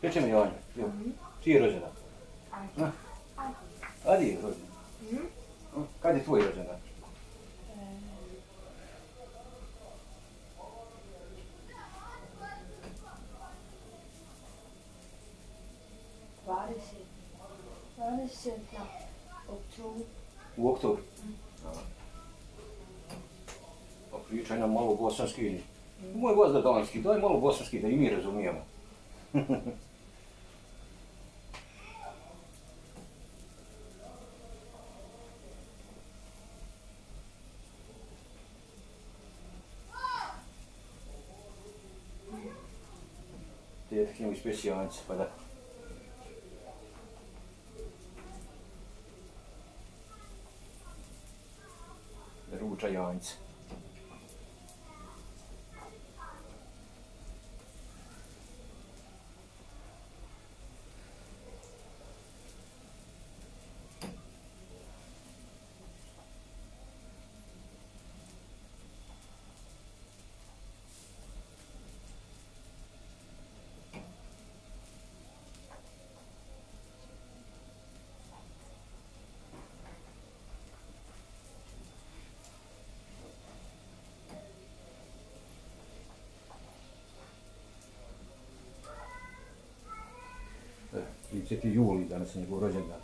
Pečemo Janja. Čiji je rođendan? Adi je rođendan. Kad je tvoj rođendan? 20. oktobru. U oktobru? Pa pričaj nam malo bosanski. Moj vas da danski, daj malo bosanski da i mi razumijemo. Tetke imaju specijalnice, pa da. Ruča Janjce. Juli, danas je njegov rođendan.